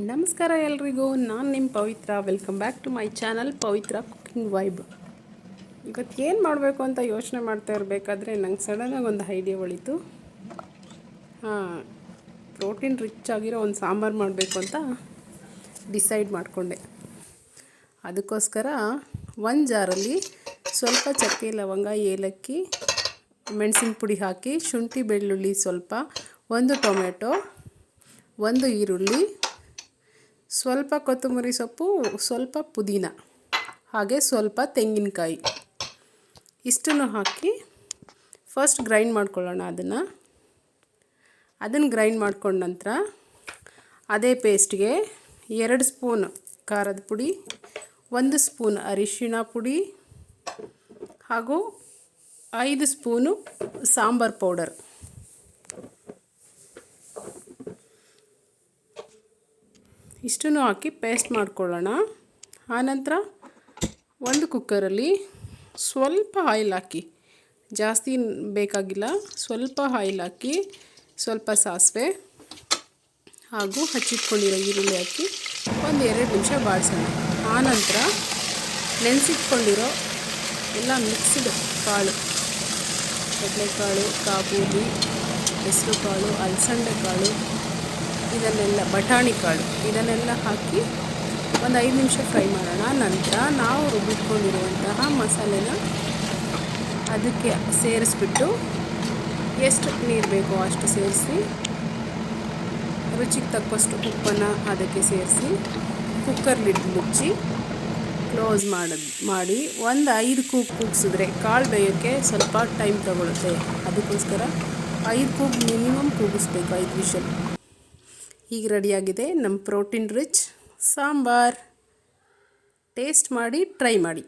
ನಮಸ್ಕಾರ ಎಲ್ರಿಗೂ, ನಾನು ನಿಮ್ಮ Pavitra. Welcome back to my channel Pavitra cooking vibe. ಇವತ್ತು ಏನು ಮಾಡಬೇಕು ಅಂತ ಯೋಚನೆ ಮಾಡ್ತಾ ಇರಬೇಕಾದ್ರೆ ನಂಗೆ ಸಡನ್ನಾಗಿ ಒಂದು ಐಡಿಯಾ ಹೊಳಿತು. ಪ್ರೋಟೀನ್ ರಿಚ್ ಆಗಿರೋ ಒಂದು ಸಾಂಬಾರು ಮಾಡಬೇಕು ಅಂತ ಡಿಸೈಡ್ ಮಾಡಿಕೊಂಡೆ. ಅದಕ್ಕೋಸ್ಕರ ಒಂದು ಜಾರಲ್ಲಿ ಸ್ವಲ್ಪ ಚಕ್ಕೆ, ಲವಂಗ, ಏಲಕ್ಕಿ, ಮೆಣಸಿನ ಪುಡಿ ಹಾಕಿ, ಶುಂಠಿ ಬೆಳ್ಳುಳ್ಳಿ ಸ್ವಲ್ಪ, ಒಂದು ಟೊಮೆಟೊ, ಒಂದು ಈರುಳ್ಳಿ, ಸ್ವಲ್ಪ ಕೊತ್ತಂಬರಿ ಸೊಪ್ಪು, ಸ್ವಲ್ಪ ಪುದೀನ, ಹಾಗೆ ಸ್ವಲ್ಪ ತೆಂಗಿನಕಾಯಿ ಇಷ್ಟನ್ನು ಹಾಕಿ ಫಸ್ಟ್ ಗ್ರೈಂಡ್ ಮಾಡ್ಕೊಳ್ಳೋಣ. ಅದನ್ನು ಗ್ರೈಂಡ್ ಮಾಡ್ಕೊಂಡ ನಂತರ ಅದೇ ಪೇಸ್ಟ್ಗೆ 2 ಸ್ಪೂನ್ ಖಾರದ ಪುಡಿ, 1 ಸ್ಪೂನ್ ಅರಿಶಿಣ ಪುಡಿ ಹಾಗೂ 5 ಸ್ಪೂನು ಸಾಂಬಾರ್ ಪೌಡರ್ ಇಷ್ಟನ್ನು ಹಾಕಿ ಪೇಸ್ಟ್ ಮಾಡ್ಕೊಳ್ಳೋಣ. ಆನಂತರ ಒಂದು ಕುಕ್ಕರಲ್ಲಿ ಸ್ವಲ್ಪ ಆಯಿಲ್ ಹಾಕಿ, ಜಾಸ್ತಿ ಬೇಕಾಗಿಲ್ಲ, ಸ್ವಲ್ಪ ಆಯಿಲ್ ಹಾಕಿ, ಸ್ವಲ್ಪ ಸಾಸಿವೆ ಹಾಗೂ ಹಚ್ಚಿಟ್ಕೊಂಡಿರೋ ಈರುಳ್ಳಿ ಹಾಕಿ 1-2 ನಿಮಿಷ ಬಾಡಿಸೋಣ. ಆನಂತರ ನೆನೆಸಿಟ್ಕೊಂಡಿರೋ ಎಲ್ಲ ಮಿಕ್ಸ್ಡ್ ಕಾಳು, ಕಡಲೆಕಾಳು, ಕಾಬೂಲಿ, ಹೆಸರು ಕಾಳು, ಅಲಸಂದೆ ಕಾಳು, ಇದನ್ನೆಲ್ಲ ಬಟಾಣಿ ಕಾಳು ಇದನ್ನೆಲ್ಲ ಹಾಕಿ ಒಂದು 5 ನಿಮಿಷ ಫ್ರೈ ಮಾಡೋಣ. ನಂತರ ನಾವು ರುಬ್ಬಿಟ್ಕೊಂಡಿರುವಂತಹ ಮಸಾಲೆನ ಅದಕ್ಕೆ ಸೇರಿಸ್ಬಿಟ್ಟು ಎಷ್ಟು ನೀರು ಬೇಕೋ ಅಷ್ಟು ಸೇರಿಸಿ, ರುಚಿಗೆ ತಕ್ಕಷ್ಟು ಉಪ್ಪನ್ನು ಅದಕ್ಕೆ ಸೇರಿಸಿ, ಕುಕ್ಕರ್ ಲಿಡ್ ಮುಚ್ಚಿ ಕ್ಲೋಸ್ ಮಾಡಿ ಒಂದು 5 ಕೂಗಿಸಿದ್ರೆ ಕಾಳು ಬೇಯೋಕ್ಕೆ ಸ್ವಲ್ಪ ಟೈಮ್ ತಗೊಳುತ್ತೆ. ಅದಕ್ಕೋಸ್ಕರ 5 ಕೂಗು ಮಿನಿಮಮ್ ಕೂಗಿಸ್ಬೇಕು, 5 ವಿಷಲ್. ಈಗ ರೆಡಿಯಾಗಿದೆ ನಮ್ಮ ಪ್ರೋಟೀನ್ ರಿಚ್ ಸಾಂಬಾರ್. ಟೇಸ್ಟ್ ಮಾಡಿ, ಟ್ರೈ ಮಾಡಿ.